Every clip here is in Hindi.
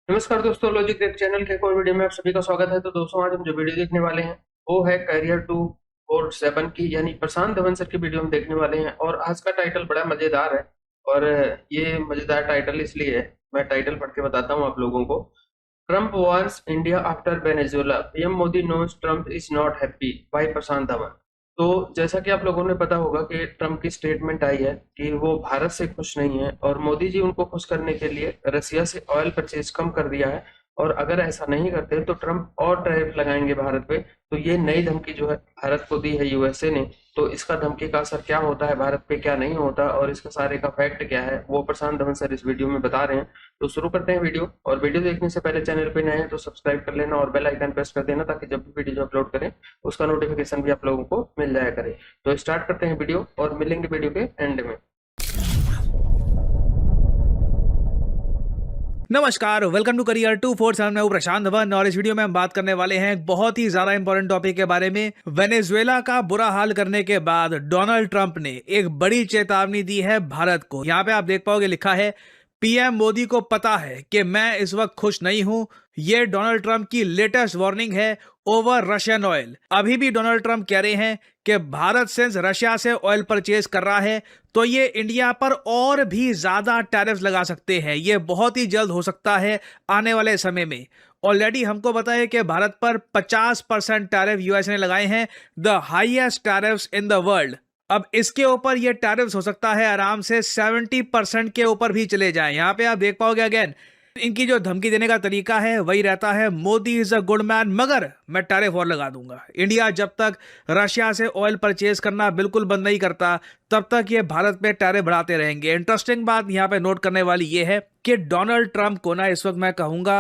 नमस्कार दोस्तों, लॉजिक टेक चैनल के एक और वीडियो में आप सभी का स्वागत है। तो दोस्तों, आज हम जो वीडियो देखने वाले हैं वो है कैरियर 247 की, यानी प्रशांत धवन सर की वीडियो हम देखने वाले हैं। और आज का टाइटल बड़ा मजेदार है। और ये मजेदार टाइटल इसलिए है, मैं टाइटल पढ़ के बताता हूँ आप लोगों को। Trump warns India after Venezuela, PM Modi knows Trump is not happy, by Prashant Dhawan. तो जैसा कि आप लोगों ने पता होगा कि ट्रम्प की स्टेटमेंट आई है कि वो भारत से खुश नहीं है और मोदी जी उनको खुश करने के लिए रसिया से ऑयल परचेज कम कर दिया है। और अगर ऐसा नहीं करते तो ट्रम्प और टैरिफ लगाएंगे भारत पे। तो ये नई धमकी जो है भारत को दी है यूएसए ने। तो इसका धमकी का असर क्या होता है भारत पे, क्या नहीं होता, और इसका सारे का फैक्ट क्या है, वो प्रशांत धवन सर इस वीडियो में बता रहे हैं। तो शुरू करते हैं वीडियो। और वीडियो देखने से पहले चैनल पे नए हैं तो सब्सक्राइब कर लेना और बेल आइकन प्रेस कर देना, ताकि जब भी वीडियो अपलोड करें उसका नोटिफिकेशन भी आप लोगों को मिल जाया करे। तो स्टार्ट करते हैं वीडियो और मिलेंगे वीडियो के एंड में। नमस्कार, वेलकम टू करियर 247। मैं हूं प्रशांत धवन और इस वीडियो में हम बात करने वाले हैं एक बहुत ही ज्यादा इंपॉर्टेंट टॉपिक के बारे में। वेनेजुएला का बुरा हाल करने के बाद डोनाल्ड ट्रंप ने एक बड़ी चेतावनी दी है भारत को। यहाँ पे आप देख पाओगे लिखा है, पीएम मोदी को पता है कि मैं इस वक्त खुश नहीं हूं। ये डोनाल्ड ट्रंप की लेटेस्ट वार्निंग है ओवर रशियन ऑयल। अभी भी डोनाल्ड ट्रंप कह रहे हैं कि भारत सिंस रशिया से ऑयल परचेज कर रहा है तो ये इंडिया पर और भी ज्यादा टैरिफ लगा सकते हैं। ये बहुत ही जल्द हो सकता है आने वाले समय में। ऑलरेडी हमको पता है कि भारत पर 50% टैरिफ यूएस ने लगाए हैं, the highest tariffs in the world. अब इसके ऊपर ये टैरिफ्स हो सकता है आराम से 70% के ऊपर भी चले जाएं। यहाँ पे आप देख पाओगे अगेन इनकी जो धमकी देने का तरीका है वही रहता है, Modi is a good man मगर मैं टैरिफ और लगा दूंगा। इंडिया जब तक रशिया से ऑयल परचेज करना बिल्कुल बंद नहीं करता तब तक ये भारत पे टैरिफ बढ़ाते रहेंगे। इंटरेस्टिंग बात यहाँ पे नोट करने वाली ये है कि डोनाल्ड ट्रंप को ना इस वक्त मैं कहूंगा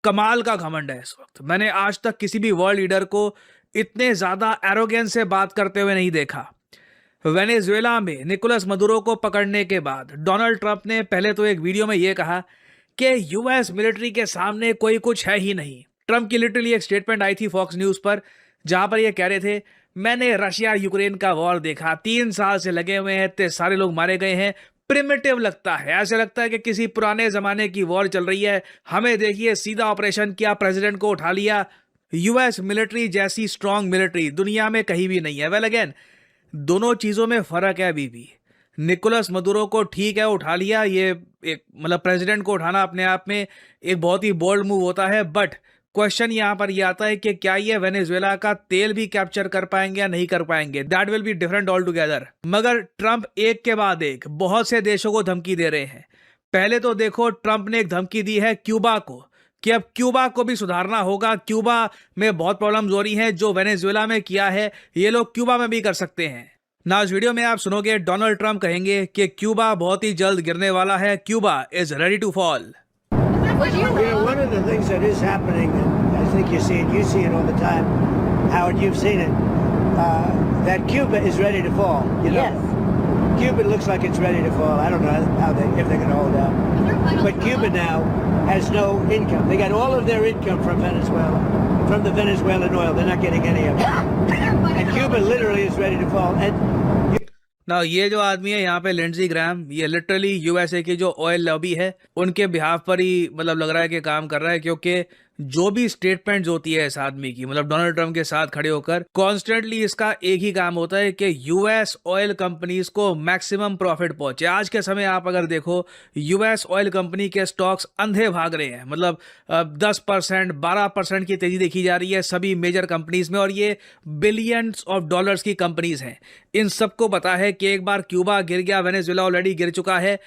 कमाल का घमंड है। इस वक्त मैंने आज तक किसी भी वर्ल्ड लीडर को इतने ज्यादा एरोगेंस से बात करते हुए नहीं देखा। वेनेजुएला में निकोलस मदुरो को पकड़ने के बाद डोनाल्ड ट्रंप ने पहले तो एक वीडियो में यह कहा कि यूएस मिलिट्री के सामने कोई कुछ है ही नहीं। ट्रंप की लिटरली एक स्टेटमेंट आई थी फॉक्स न्यूज पर, जहां पर ये कह रहे थे, मैंने रशिया यूक्रेन का वॉर देखा, 3 साल से लगे हुए हैं, इतने सारे लोग मारे गए हैं, प्रिमिटिव लगता है, ऐसे लगता है कि किसी पुराने जमाने की वॉर चल रही है। हमें देखिए सीधा ऑपरेशन किया, प्रेसिडेंट को उठा लिया। यूएस मिलिट्री जैसी स्ट्रांग मिलिट्री दुनिया में कहीं भी नहीं है। वेल अगेन दोनों चीजों में फर्क है अभी भी। निकोलस मदुरो को ठीक है उठा लिया, ये एक मतलब प्रेसिडेंट को उठाना अपने आप में एक बहुत ही बोल्ड मूव होता है, बट क्वेश्चन यहां पर यह आता है कि क्या ये वेनेजुएला का तेल भी कैप्चर कर पाएंगे या नहीं कर पाएंगे। That will be different all together. मगर ट्रंप एक के बाद एक बहुत से देशों को धमकी दे रहे हैं। पहले तो देखो, ट्रंप ने एक धमकी दी है क्यूबा को कि अब क्यूबा को भी सुधारना होगा। क्यूबा में बहुत प्रॉब्लम्स हो रही हैं, जो वेनेजुएला में किया है ये लोग क्यूबा में भी कर सकते हैं ना। इस वीडियो में आप सुनोगे डोनाल्ड ट्रंप कहेंगे कि क्यूबा बहुत ही जल्द गिरने वाला है, Cuba is ready to fall. One of the things that is happening, and I think you see it all the time, Howard, you've seen it, that Cuba is ready to fall. You know? Yes. Cuba looks like it's ready to fall. I don't know if they can hold out. But Cuba now has no income. They got all of their income from Venezuela, from the Venezuelan oil. They're not getting any of it. And Cuba literally is ready to fall. And ना ये जो आदमी है यहाँ पे लिंडजी ग्राहम, ये लिटरली यूएसए की जो ऑयल लॉबी है उनके बिहाफ पर ही मतलब लग रहा है कि काम कर रहा है। क्योंकि जो भी स्टेटमेंट्स होती है इस आदमी की, मतलब डोनाल्ड ट्रंप के साथ खड़े होकर कॉन्स्टेंटली इसका एक ही काम होता है कि यूएस ऑयल कंपनीज को मैक्सिमम प्रॉफिट पहुंचे। आज के समय आप अगर देखो, यूएस ऑयल कंपनी के स्टॉक्स अंधे भाग रहे हैं, मतलब 10% 12% की तेजी देखी जा रही है सभी मेजर कंपनीज में, और ये बिलियंस ऑफ डॉलर्स की कंपनीज हैं। इन सबको पता है कि एक बार क्यूबा गिर गया, वेनेजुएला ऑलरेडी गिर चुका है,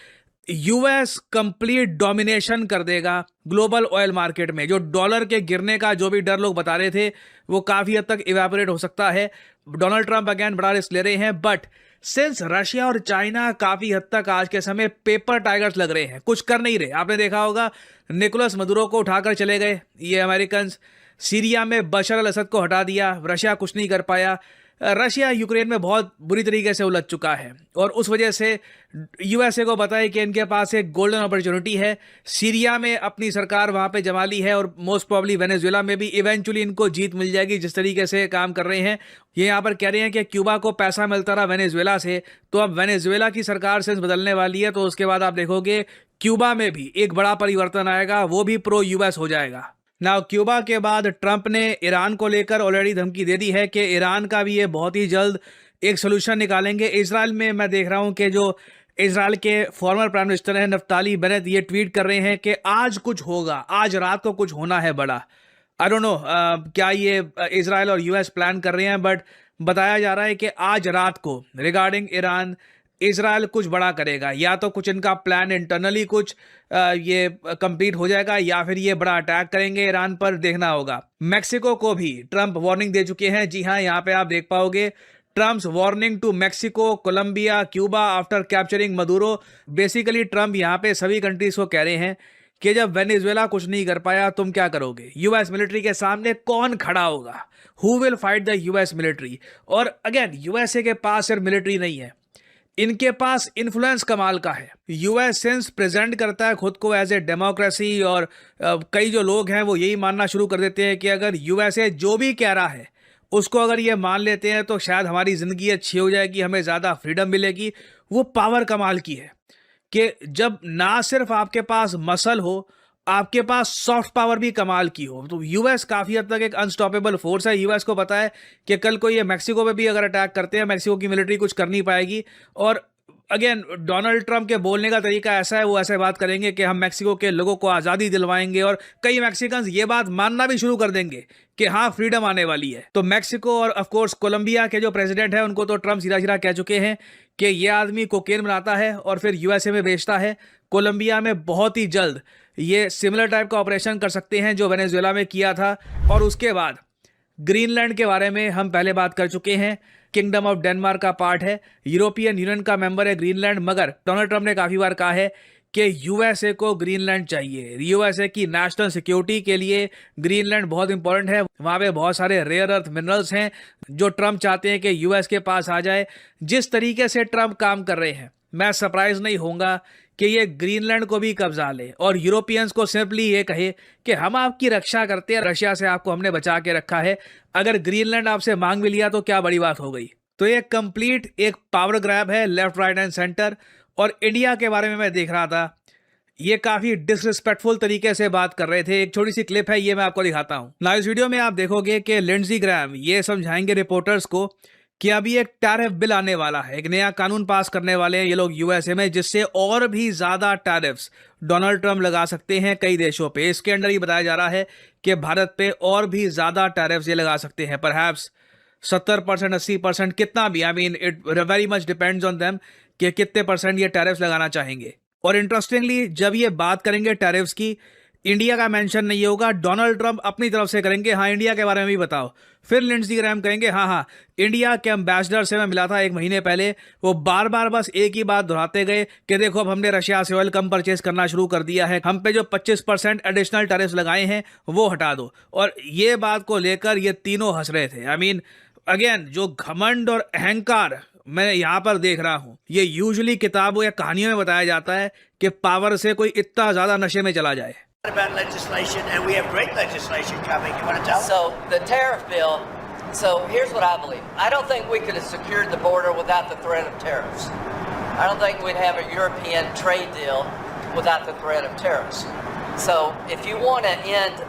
यूएस कंप्लीट डोमिनेशन कर देगा ग्लोबल ऑयल मार्केट में। जो डॉलर के गिरने का जो भी डर लोग बता रहे थे वो काफी हद तक इवेपोरेट हो सकता है। डोनाल्ड ट्रंप अगेन बड़ा रिस्क ले रहे हैं, बट सिंस रशिया और चाइना काफी हद तक आज के समय पेपर टाइगर्स लग रहे हैं, कुछ कर नहीं रहे। आपने देखा होगा निकोलस मदुरो को उठाकर चले गए ये अमेरिकन, सीरिया में बशर अल असद को हटा दिया, रशिया कुछ नहीं कर पाया। रशिया यूक्रेन में बहुत बुरी तरीके से उलझ चुका है और उस वजह से यूएसए को पता है कि इनके पास एक गोल्डन अपॉर्चुनिटी है। सीरिया में अपनी सरकार वहाँ पे जमा ली है और मोस्ट प्रॉब्ली वेनेजुएला में भी इवेंचुअली इनको जीत मिल जाएगी जिस तरीके से काम कर रहे हैं। ये यहाँ पर कह रहे हैं कि क्यूबा को पैसा मिलता रहा वेनेजुएला से, तो अब वेनेजुएला की सरकार सेंस बदलने वाली है, तो उसके बाद आप देखोगे क्यूबा में भी एक बड़ा परिवर्तन आएगा, वो भी प्रो यूएस हो जाएगा। नाउ क्यूबा के बाद ट्रंप ने ईरान को लेकर ऑलरेडी धमकी दे दी है कि ईरान का भी ये बहुत ही जल्द एक सोल्यूशन निकालेंगे। इजराइल में मैं देख रहा हूँ कि जो इजराइल के फॉर्मर प्राइम मिनिस्टर हैं नफ्ताली बेनेट, ये ट्वीट कर रहे हैं कि आज कुछ होगा, आज रात को कुछ होना है बड़ा। आई डोंट नो क्या ये इजराइल और यूएस प्लान कर रहे हैं, बट बताया जा रहा है कि आज रात को रिगार्डिंग ईरान इजराइल कुछ बड़ा करेगा। या तो कुछ इनका प्लान इंटरनली कुछ ये कंप्लीट हो जाएगा या फिर ये बड़ा अटैक करेंगे ईरान पर, देखना होगा। मैक्सिको को भी ट्रंप वार्निंग दे चुके हैं। जी हाँ, यहाँ पे आप देख पाओगे Trump's warning to Mexico, Colombia, Cuba after capturing Maduro. Basically Trump यहाँ पे सभी कंट्रीज को कह रहे हैं कि जब वेनेजुएला कुछ नहीं कर पाया तुम क्या करोगे? यूएस मिलिट्री के सामने कौन खड़ा होगा? Who will fight the US military? और अगेन यूएसए के पास सिर्फ मिलिट्री नहीं है, इनके पास इन्फ्लुएंस कमाल का है। यूएस सिंस प्रेजेंट करता है खुद को एज ए डेमोक्रेसी और कई जो लोग हैं वो यही मानना शुरू कर देते हैं कि अगर यूएसए जो भी कह रहा है उसको अगर ये मान लेते हैं तो शायद हमारी ज़िंदगी अच्छी हो जाएगी, हमें ज़्यादा फ्रीडम मिलेगी। वो पावर कमाल की है कि जब ना सिर्फ आपके पास मसल हो, आपके पास सॉफ्ट पावर भी कमाल की हो। तो यूएस काफ़ी हद तक एक अनस्टॉपेबल फोर्स है। यूएस को पता है कि कल को ये मैक्सिको पे भी अगर अटैक करते हैं, मैक्सिको की मिलिट्री कुछ कर नहीं पाएगी। और अगेन डोनाल्ड ट्रंप के बोलने का तरीका ऐसा है, वो ऐसे बात करेंगे कि हम मैक्सिको के लोगों को आज़ादी दिलवाएंगे और कई मैक्सिकन्स ये बात मानना भी शुरू कर देंगे कि हाँ फ्रीडम आने वाली है। तो मैक्सिको और ऑफकोर्स कोलंबिया के जो प्रेसिडेंट है उनको तो ट्रंप सीधा सीधा कह चुके हैं कि ये आदमी कोकेन बनाता है और फिर यूएसए में बेचता है। कोलंबिया में बहुत ही जल्द ये सिमिलर टाइप का ऑपरेशन कर सकते हैं जो वेनेजुएला में किया था। और उसके बाद ग्रीनलैंड के बारे में हम पहले बात कर चुके हैं, किंगडम ऑफ डेनमार्क का पार्ट है, यूरोपियन यूनियन का मेंबर है ग्रीनलैंड। मगर डोनाल्ड ट्रंप ने काफ़ी बार कहा है कि यूएसए को ग्रीनलैंड चाहिए, यूएसए की नेशनल सिक्योरिटी के लिए ग्रीनलैंड बहुत इंपॉर्टेंट है। वहाँ पे बहुत सारे रेयर अर्थ मिनरल्स हैं जो ट्रंप चाहते हैं कि यूएस के पास आ जाए। जिस तरीके से ट्रंप काम कर रहे हैं, मैं सरप्राइज नहीं होऊंगा कि ये ग्रीनलैंड को भी कब्जा ले और यूरोपियंस को सिंपली ये कहे कि हम आपकी रक्षा करते हैं, रशिया से आपको हमने बचा के रखा है, अगर ग्रीनलैंड आपसे मांग भी लिया तो क्या बड़ी बात हो गई। तो ये कंप्लीट एक पावर ग्रैब है लेफ्ट, राइट एंड सेंटर। और इंडिया के बारे में मैं देख रहा था, ये काफ़ी डिसरिस्पेक्टफुल तरीके से बात कर रहे थे। एक छोटी सी क्लिप है, ये मैं आपको दिखाता हूँ ना। इस वीडियो में आप देखोगे कि लिंडजी ग्रैम ये समझाएंगे रिपोर्टर्स को कि अभी एक टैरिफ बिल आने वाला है, एक नया कानून पास करने वाले हैं ये लोग यूएसए में, जिससे और भी ज़्यादा टैरिफ्स डोनाल्ड ट्रंप लगा सकते हैं कई देशों पे। इसके अंदर ही बताया जा रहा है कि भारत पे और भी ज़्यादा टैरिफ्स ये लगा सकते हैं, परहैप्स 70%, 80%, कितना भी। I mean it very much depends on them कि कितने परसेंट ये टैरिफ्स लगाना चाहेंगे। और इंटरेस्टिंगली जब ये बात करेंगे टैरिफ्स की, इंडिया का मेंशन नहीं होगा, डोनाल्ड ट्रंप अपनी तरफ से करेंगे हाँ इंडिया के बारे में भी बताओ। फिर लिंडजी ग्रैम कहेंगे हाँ इंडिया के एम्बेसडर से मैं मिला था 1 महीने पहले, वो बार बार बस एक ही बात दोहराते गए कि देखो अब हमने रशिया से ऑयल कम परचेज करना शुरू कर दिया है, हम पे जो 25% एडिशनल टैरिफ्स लगाए हैं वो हटा दो। और ये बात को लेकर ये तीनों हंस रहे थे। आई मीन अगेन जो घमंड और अहंकार मैं यहाँ पर देख रहा हूँ, ये यूजुअली किताबों या कहानियों में बताया जाता है कि पावर से कोई इतना ज्यादा नशे में चला जाए। About legislation, and we have great legislation coming. You want to tell? So the tariff bill. So here's what I believe. I don't think we could have secured the border without the threat of tariffs. I don't think we'd have a European trade deal without the threat of tariffs. So if you want to end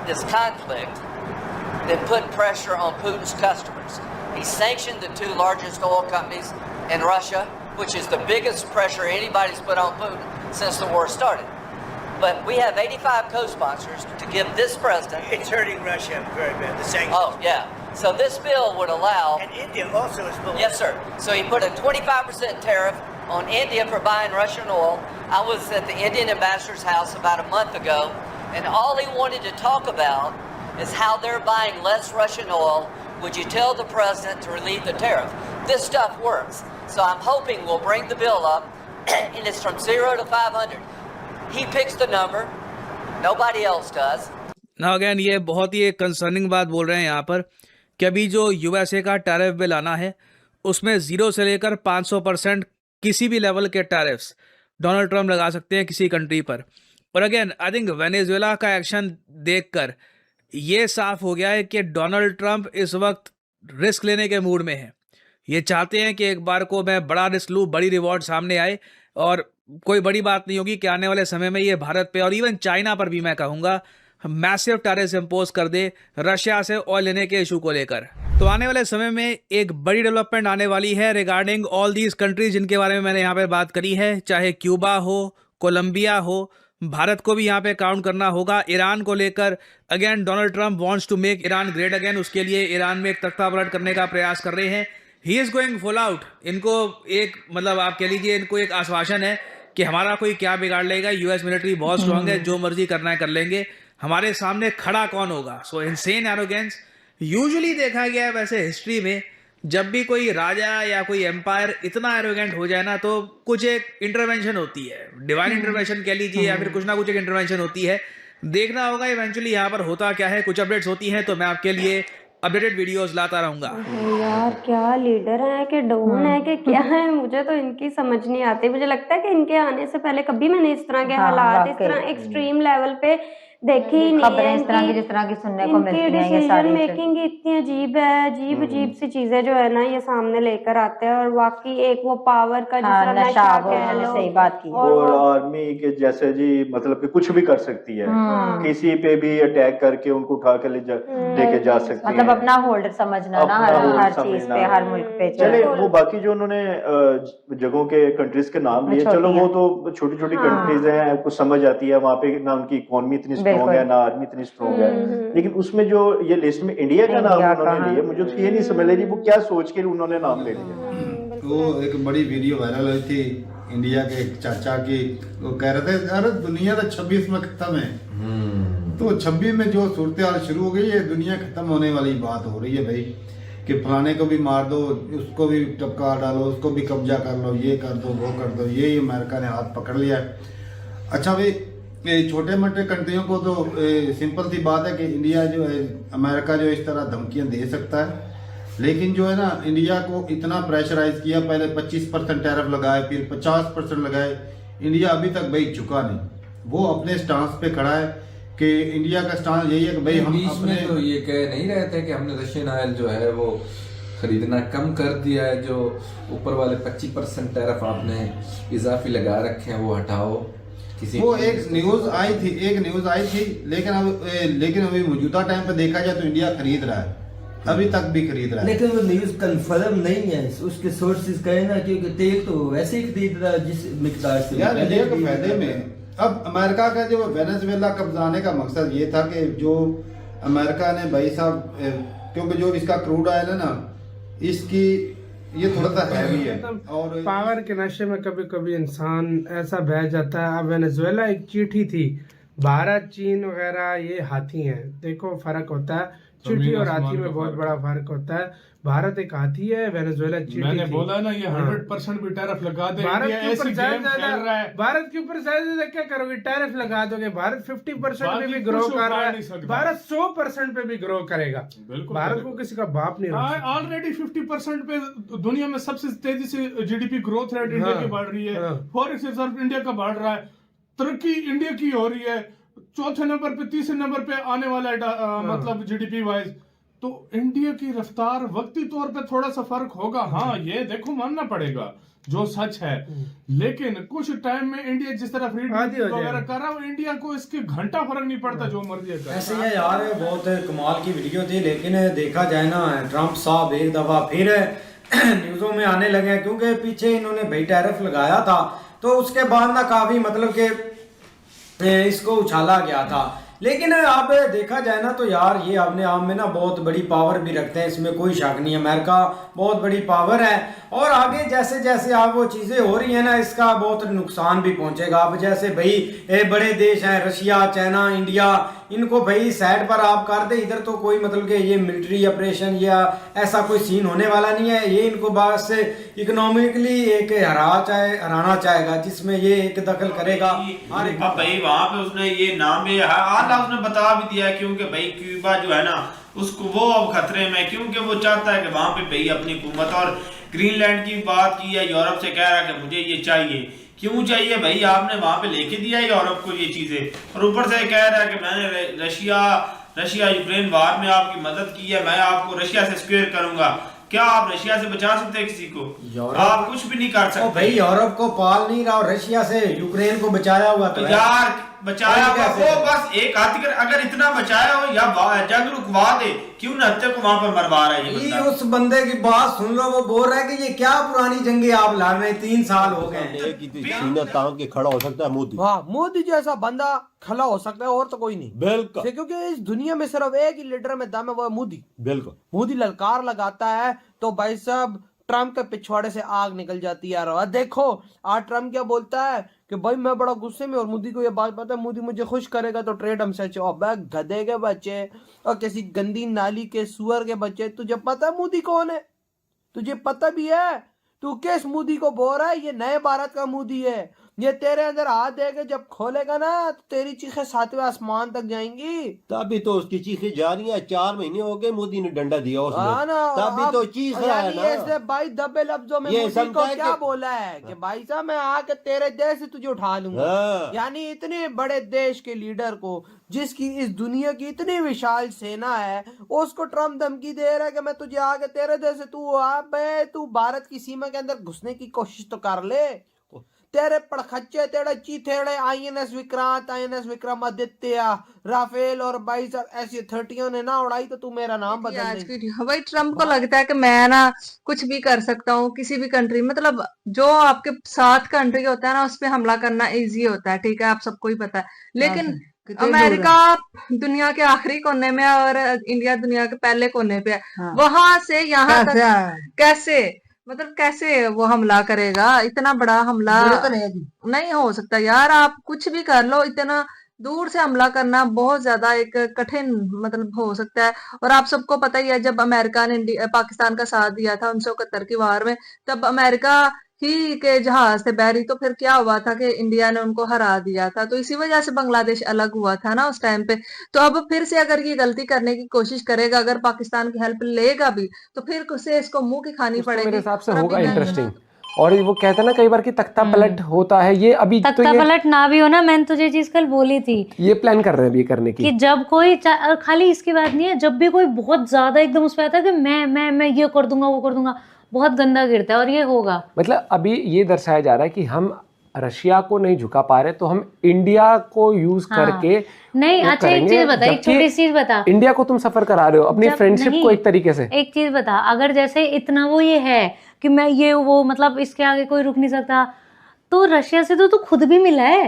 this conflict, then put pressure on Putin's customers. He sanctioned the 2 largest oil companies in Russia, which is the biggest pressure anybody's put on Putin since the war started. But we have 85 co-sponsors to give this president... It's hurting Russia very bad, the sanctions. Oh, yeah. So this bill would allow... And India also is pulling. Yes, sir. So he put a 25% tariff on India for buying Russian oil. I was at the Indian ambassador's house about a month ago, and all he wanted to talk about is how they're buying less Russian oil. Would you tell the president to relieve the tariff? This stuff works. So I'm hoping we'll bring the bill up, and it's from 0 to 500. He picks the number, nobody else does. Now again, ये बहुत ही एक कंसर्निंग बात बोल रहे हैं यहाँ पर कि अभी जो यूएसए का टैरिफ बिल आना है उसमें 0 से लेकर 500% किसी भी लेवल के टैरिफ्स डोनाल्ड ट्रंप लगा सकते हैं किसी कंट्री पर। और अगेन आई थिंक वेनेजुएला का एक्शन देखकर ये साफ हो गया है कि डोनाल्ड ट्रंप इस वक्त रिस्क लेने के मूड में है। ये चाहते हैं कि एक बार को मैं बड़ा रिस्क लूँ, बड़ी रिवॉर्ड सामने आए, और कोई बड़ी बात नहीं होगी कि आने वाले समय में ये भारत पे और इवन चाइना पर भी मैं कहूँगा मैसिव टैरिफ इम्पोज कर दे रशिया से ऑयल लेने के इशू को लेकर। तो आने वाले समय में एक बड़ी डेवलपमेंट आने वाली है रिगार्डिंग ऑल दीज कंट्रीज जिनके बारे में मैंने यहाँ पे बात करी है, चाहे क्यूबा हो, कोलंबिया हो, भारत को भी यहाँ पे काउंट करना होगा। ईरान को लेकर again Donald Trump wants to make Iran great again, उसके लिए ईरान में एक तख्ता पलट करने का प्रयास कर रहे हैं। He is going full out. इनको एक मतलब आप कह लीजिए इनको एक आश्वासन है कि हमारा कोई क्या बिगाड़ लेगा, यूएस मिलिट्री बहुत स्ट्रांग है, जो मर्जी करना है कर लेंगे, हमारे सामने खड़ा कौन होगा। सो इनसेन एरोगेंस यूजुअली देखा गया है वैसे हिस्ट्री में, जब भी कोई राजा या कोई एम्पायर इतना एरोगेंट हो जाए ना तो कुछ एक इंटरवेंशन होती है, डिवाइन इंटरवेंशन कह लीजिए या फिर कुछ ना कुछ एक इंटरवेंशन होती है। देखना होगा इवेंचुअली यहाँ पर होता क्या है। कुछ अपडेट्स होती हैं तो मैं आपके लिए अपडेटेड वीडियोस लाता रहूंगा। यार क्या लीडर है कि डॉन है कि क्या है, मुझे तो इनकी समझ नहीं आती। मुझे लगता है कि इनके आने से पहले कभी मैंने इस तरह के हालात इस तरह एक्सट्रीम लेवल पे देखी ही नहीं है। इस तरह की जिस तरह की सुनने को मिलती है, ये डिसीजन सारी मेकिंग इतनी अजीब है, अजीब अजीब सी चीजें जो है ना ये सामने लेकर आते हैं। और वाकई एक वो पावर का जिस तरह नशा कह लो, सही बात की। और आर्मी के जैसे जी मतलब कि कुछ भी कर सकती है, किसी पे भी अटैक करके उनको उठा के लेके जा सकती है। मतलब अपना होल्डर समझना ना हर चीज पे, हर मुल्क पे। चले वो बाकी जो उन्होंने जगहों के कंट्रीज के नाम लिए, चलो वो तो छोटी छोटी कंट्रीज हैं, कुछ समझ आती है, वहाँ पे ना उनकी इकोनॉमी इतनी स्ट्रॉन्ग है ना आर्मी इतनी स्ट्रॉन्ग है। लेकिन उसमें जो ये लिस्ट में इंडिया का नाम उन्होंने लिया, मुझे तो ये नहीं समझ लगी वो क्या सोच के उन्होंने नाम ले लिया। तो एक बड़ी वीडियो वायरल हुई थी इंडिया के एक चाचा की, वो कह रहे थे अरे दुनिया तो 26 में खत्म है। तो 26 में जो सूरत हाल शुरू हो गई है, दुनिया खत्म होने वाली बात हो रही है भाई, कि फलाने को भी मार दो, उसको भी टपका डालो, उसको भी कब्जा कर लो, ये कर दो वो कर दो। ये अमेरिका ने हाथ पकड़ लिया। अच्छा भाई छोटे मोटे कंट्रियों को तो सिंपल सी बात है कि इंडिया जो है, अमेरिका जो इस तरह धमकियां दे सकता है, लेकिन जो है ना इंडिया को इतना प्रेशराइज किया, पहले 25% टैरिफ लगाए, फिर 50% लगाए, इंडिया अभी तक भाई झुका नहीं। वो अपने स्टांस पे खड़ा है कि इंडिया का स्टांस यही है कि भाई हम अपने तो ये कह नहीं रहे थे कि हमने रशियन ऑयल जो है वो खरीदना कम कर दिया है, जो ऊपर वाले 25% टैरिफ आपने इजाफी लगा रखे हैं वो हटाओ। वो एक न्यूज आई थी, लेकिन अभी मौजूदा टाइम पे देखा जाए तो इंडिया खरीद रहा है, अभी तक भी खरीद रहा है। लेकिन वो न्यूज कंफर्म नहीं है, उसके सोर्सेज कहे ना, क्योंकि तेल तो वैसे ही खरीद रहा है जिस मिकदार से यार इंडिया के फायदे में। अब अमेरिका का जो वेनेजुएला कब्जाने का मकसद ये था कि जो अमेरिका ने भाई साहब, क्योंकि जो इसका क्रूड ऑयल है ना, इसकी ये थोड़ा सा हैवी है और पावर के नशे में कभी कभी इंसान ऐसा बह जाता है। अब वेनेजुएला एक चींटी थी, भारत चीन वगैरह ये हाथी हैं, देखो फर्क होता है, चींटी और हाथी में बहुत बड़ा फर्क होता है। भारत एक हाथी है, वेनेजुएला चींटी। मैंने बोला ना ये 100% भी टैरिफ लगा दे। भारत के ऊपर भारत के ऊपर ज्यादा क्या करोगे, टैरिफ लगा दोगे। भारत 50% पे भी ग्रो कर रहा है, भारत 100% पे भी ग्रो करेगा। भारत को किसी का बाप नहीं रहा। ऑलरेडी 50% पे दुनिया में सबसे तेजी से जीडीपी ग्रोथ रेट इंडिया की बढ़ रही है, फॉरेक्स रिजर्व इंडिया का बढ़ रहा है, तरक्की इंडिया की हो रही है, चौथे नंबर पे तीसरे नंबर पे आने वाला है मतलब जीडीपी वाइज। तो इंडिया की रफ्तार वक्ती तौर पे थोड़ा सा फर्क होगा, हाँ ये देखो मानना पड़ेगा जो सच है। लेकिन कुछ टाइम में इंडिया जिस तरह फ्री ट्रेड वगैरह कर रहा है, इंडिया को इसके घंटा फर्क नहीं पड़ता, जो मर्जी है। ऐसे है यार, बहुत कमाल की वीडियो थी, लेकिन देखा जाए ना ट्रंप साहब एक दफा फिर न्यूज़ों में आने लगे, क्योंकि पीछे इन्होंने भाई टैरिफ लगाया था, तो उसके बाद ना काफी मतलब के इसको उछाला गया था। लेकिन अब देखा जाए ना तो यार ये अपने आप में ना बहुत बड़ी पावर भी रखते हैं, इसमें कोई शक नहीं है। अमेरिका बहुत बड़ी पावर है और आगे जैसे जैसे आप वो चीज़ें हो रही है ना, इसका बहुत नुकसान भी पहुंचेगा। अब जैसे भाई बड़े देश हैं, रशिया, चाइना, इंडिया, इनको भाई साइड पर आप कर दे, इधर तो कोई मतलब कि ये मिलिट्री ऑपरेशन या ऐसा कोई सीन होने वाला नहीं है। ये इनको बस इकोनॉमिकली एक हराना चाहेगा, जिसमें ये एक दखल करेगा। अब भाई वहाँ पे उसने ये नाम भी आला उसने बता भी दिया, क्योंकि भाई क्यूबा जो है ना उसको वो अब खतरे में, क्योंकि वो चाहता है कि वहाँ पे भाई अपनी हुकूमत, और ग्रीनलैंड की बात की है, यूरोप से कह रहा है कि मुझे ये चाहिए। क्यों चाहिए भाई? आपने वहाँ पे लेके दिया है यूरोप को ये चीजें, और ऊपर से कह रहा है कि मैंने रशिया यूक्रेन वार में आपकी मदद की है, मैं आपको रशिया से स्क्वेयर करूंगा। क्या आप रशिया से बचा सकते हैं किसी को? आप कुछ भी नहीं कर सकते। भाई यूरोप को पाल नहीं रहा, और रशिया से यूक्रेन को बचाया हुआ तो यार बचाया हुआ वो बस एक हाथी कर, अगर इतना बचाया हो या जंग रुकवा दे, क्यों नहत्ते को वहां पर मरवा रहा है ये उस बंदे की बात सुन लो, वो बोल रहा है कि ये क्या पुरानी जंगे आप लड़ रहे हैं, 3 साल हो गए। सीना तान के खड़ा हो सकता है मोदी। वाह, मोदी जैसा बंदा खड़ा हो सकता है और तो कोई नहीं। बिल्कुल, क्योंकि इस दुनिया में सिर्फ एक ही लीडर में दम है, वो है मोदी। बिल्कुल, मोदी ललकार लगाता है तो भाई साहब ट्रम्प के पिछवाड़े से आग निकल जाती है। और देखो आज ट्रम्प क्या बोलता है कि भाई मैं बड़ा गुस्से में, और मोदी को ये बात पता है, मोदी मुझे खुश करेगा तो ट्रेड हमसे गधे के बच्चे और किसी गंदी नाली के सुअर के बच्चे। तुझे पता है मोदी कौन है? तुझे पता भी है? तू किस मोदी को बोल रहा है? ये नए भारत का मोदी है। ये तेरे अंदर हाथ देके जब खोलेगा ना तो तेरी चीखें 7वें आसमान तक जाएंगी। तभी तो उसकी चीखें जा रही है। 4 महीने हो गए मोदी ने डंडा दिया उसने, तभी तो चीख रहा है ना। इसने भाई दबे लफ्जों में मोदी को क्या बोला है कि भाई साहब मैं आके तेरे देश से तुझे उठा लूंगा। यानी इतने बड़े देश के लीडर को, जिसकी इस दुनिया की इतनी विशाल सेना है, उसको ट्रम्प धमकी दे रहा है कि मैं तुझे आके तेरे देश से तू भारत की सीमा के अंदर घुसने की कोशिश तो कर ले। तेरे पड़खच्चे, तेरे चीथेड़े INS Vikrant, INS Vikramaditya, Rafale और 22 SU-30 ने ना उड़ाई तो तू मेरा नाम बदल दे। भाई ट्रम्प को लगता है कि मैं ना कुछ भी कर सकता हूँ किसी भी कंट्री, मतलब जो आपके साथ कंट्री होता है ना उस पर हमला करना इजी होता है, ठीक है, आप सबको ही पता है। लेकिन अमेरिका दुनिया के आखिरी कोने में और इंडिया दुनिया के पहले कोने पे है। वहां से यहाँ तक कैसे, मतलब कैसे वो हमला करेगा? इतना बड़ा हमला तो नहीं हो सकता यार। आप कुछ भी कर लो, इतना दूर से हमला करना बहुत ज्यादा एक कठिन मतलब हो सकता है। और आप सबको पता ही है जब अमेरिका ने पाकिस्तान का साथ दिया था 1971 की वार में, तब अमेरिका ही के जहाज से बहरी, तो फिर क्या हुआ था कि इंडिया ने उनको हरा दिया था। तो इसी वजह से बांग्लादेश अलग हुआ था ना उस टाइम पे। तो अब फिर से अगर ये गलती करने की कोशिश करेगा, अगर पाकिस्तान की हेल्प लेगा भी, तो फिर से इसको मुंह की खानी पड़ेगी। मेरे हिसाब से होगा इंटरेस्टिंग। और वो कहते हैं ना कई बार कि तख्ता पलट होता है, ये अभी तख्ता तो पलट ना भी हो ना, मैंने तुझे चीज कल बोली थी, ये प्लान कर रहे हैं अभी करने की, कि जब कोई खाली इसकी बात नहीं है, जब भी कोई बहुत ज्यादा एकदम उस पे आता है कि मैं ये कर दूंगा वो कर दूंगा, बहुत गंदा गिरता है और ये होगा। मतलब अभी ये दर्शाया जा रहा है कि हम रशिया को नहीं झुका पा रहे तो हम इंडिया को यूज करके नहीं। अच्छा एक चीज बता, एक छोटी चीज बता, इंडिया को तुम सफर करा रहे हो अपनी फ्रेंडशिप को एक तरीके से। एक चीज बता, अगर जैसे इतना वो ये है कि मैं ये वो मतलब इसके आगे कोई रुक नहीं सकता, तो रशिया से तो तू खुद भी मिला है,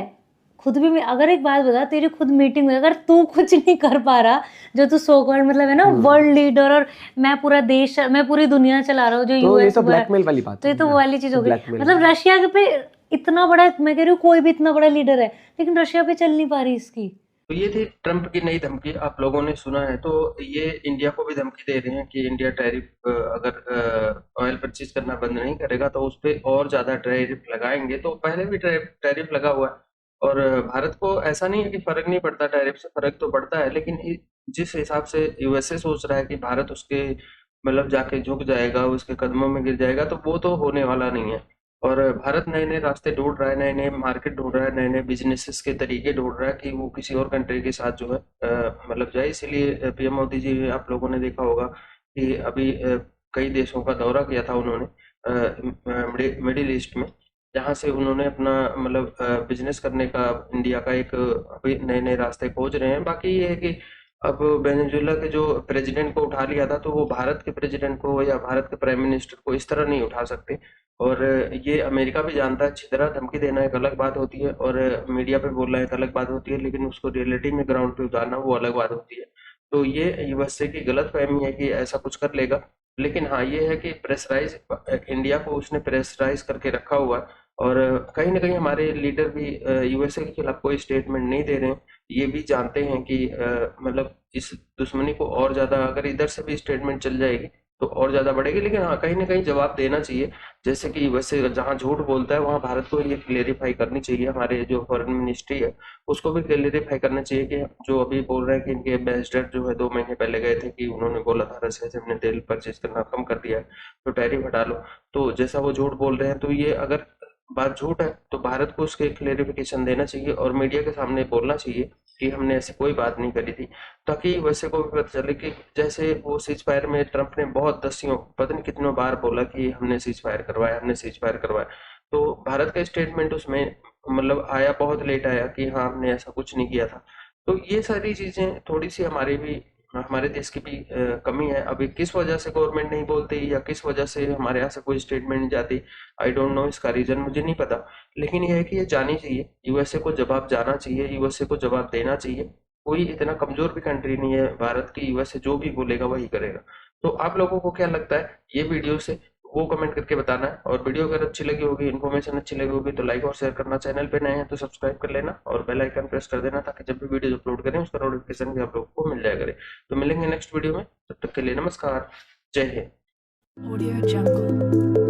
खुद भी। अगर एक बात बता, तेरी खुद मीटिंग में अगर तू कुछ नहीं कर पा रहा, जो तू सो कॉल्ड मतलब है ना वर्ल्ड लीडर, और मैं पूरा देश, मैं पूरी दुनिया चला रहा हूँ, जो तो ये तो ब्लैकमेल वाली बात है, तो ये तो वो वाली चीज हो गई। मतलब रशिया पे इतना बड़ा, मैं कह रही हूँ कोई भी इतना बड़ा लीडर है, लेकिन रशिया पे चल नहीं पा रही इसकी। तो ये थी ट्रम्प की नई धमकी, आप लोगों ने सुना है। तो ये इंडिया को भी धमकी दे रहे हैं कि इंडिया टैरिफ अगर ऑयल परचेज करना बंद नहीं करेगा तो उस पर और ज्यादा टैरिफ लगाएंगे। तो पहले भी टैरिफ लगा हुआ है, और भारत को ऐसा नहीं है कि फर्क नहीं पड़ता, टैरिफ से फर्क तो पड़ता है। लेकिन जिस हिसाब से यूएसए सोच रहा है कि भारत उसके मतलब जाके झुक जाएगा, उसके कदमों में गिर जाएगा, तो वो तो होने वाला नहीं है। और भारत नए नए रास्ते ढूंढ रहा है, नए नए मार्केट ढूंढ रहा है, नए नए बिजनेसेस के तरीके ढूंढ रहा है कि वो किसी और कंट्री के साथ जो है मतलब जाए। इसीलिए पीएम मोदी जी, आप लोगों ने देखा होगा कि अभी कई देशों का दौरा किया था उन्होंने मिडिल ईस्ट में, जहाँ से उन्होंने अपना मतलब बिजनेस करने का इंडिया का एक अभी नए नए रास्ते खोज रहे हैं। बाकी ये है कि अब वेनेजुएला के जो प्रेसिडेंट को उठा लिया था, तो वो भारत के प्रेसिडेंट को या भारत के प्राइम मिनिस्टर को इस तरह नहीं उठा सकते। और ये अमेरिका भी जानता है, अच्छी तरह धमकी देना एक अलग बात होती है और मीडिया पे बोलना एक अलग बात होती है, लेकिन उसको रियलिटी में ग्राउंड पे उतारना वो अलग बात होती है। तो ये यूएसए की गलतफहमी है कि ऐसा कुछ कर लेगा। लेकिन हाँ, ये है कि प्रेशराइज इंडिया को उसने प्रेशराइज करके रखा हुआ है, और कहीं ना कहीं हमारे लीडर भी यूएसए के खिलाफ कोई स्टेटमेंट नहीं दे रहे हैं। ये भी जानते हैं कि मतलब इस दुश्मनी को और ज़्यादा अगर इधर से भी स्टेटमेंट चल जाएगी तो और ज़्यादा बढ़ेगी। लेकिन हाँ, कहीं ना कहीं जवाब देना चाहिए। जैसे कि वैसे जहाँ झूठ बोलता है वहाँ भारत को ये क्लेरिफाई करनी चाहिए, हमारे जो फॉरेन मिनिस्ट्री है उसको भी क्लेरिफाई करना चाहिए कि जो अभी बोल रहे हैं कि इनके एम्बेसडर जो है 2 महीने पहले गए थे कि उन्होंने बोला था रशिया से हमने तेल परचेज करना कम कर दिया है तो टैरिफ हटा लो। तो जैसा वो झूठ बोल रहे हैं, तो ये अगर बात झूठ है तो भारत को उसके क्लेरिफिकेशन देना चाहिए और मीडिया के सामने बोलना चाहिए कि हमने ऐसी कोई बात नहीं करी थी, ताकि वैसे को भी पता चले कि जैसे वो सीज फायर में ट्रंप ने बहुत दसियों पता नहीं कितनों बार बोला कि हमने सीज फायर करवाया, हमने सीज फायर करवाया। तो भारत का स्टेटमेंट उसमें मतलब आया, बहुत लेट आया कि हाँ हमने ऐसा कुछ नहीं किया था। तो ये सारी चीजें थोड़ी सी हमारे देश की भी कमी है। अभी किस वजह से गवर्नमेंट नहीं बोलती या किस वजह से हमारे यहाँ से कोई स्टेटमेंट नहीं जाती, आई डोंट नो, इसका रीजन मुझे नहीं पता। लेकिन यह है कि ये जानी चाहिए, यूएसए को जवाब जाना चाहिए, यूएसए को जवाब देना चाहिए। कोई इतना कमजोर भी कंट्री नहीं है भारत की, यूएसए जो भी बोलेगा वही करेगा। तो आप लोगों को क्या लगता है ये वीडियो से, वो कमेंट करके बताना है। और वीडियो अगर अच्छी लगी होगी, इन्फॉर्मेशन अच्छी लगी होगी तो लाइक और शेयर करना, चैनल पे नए हैं तो सब्सक्राइब कर लेना और बेल आइकन प्रेस कर देना ताकि जब भी वीडियो अपलोड करें उसका नोटिफिकेशन भी आप लोगों को मिल जाया करे। तो मिलेंगे नेक्स्ट वीडियो में, तब तक के लिए नमस्कार, जय हिंद। Audio Jungle.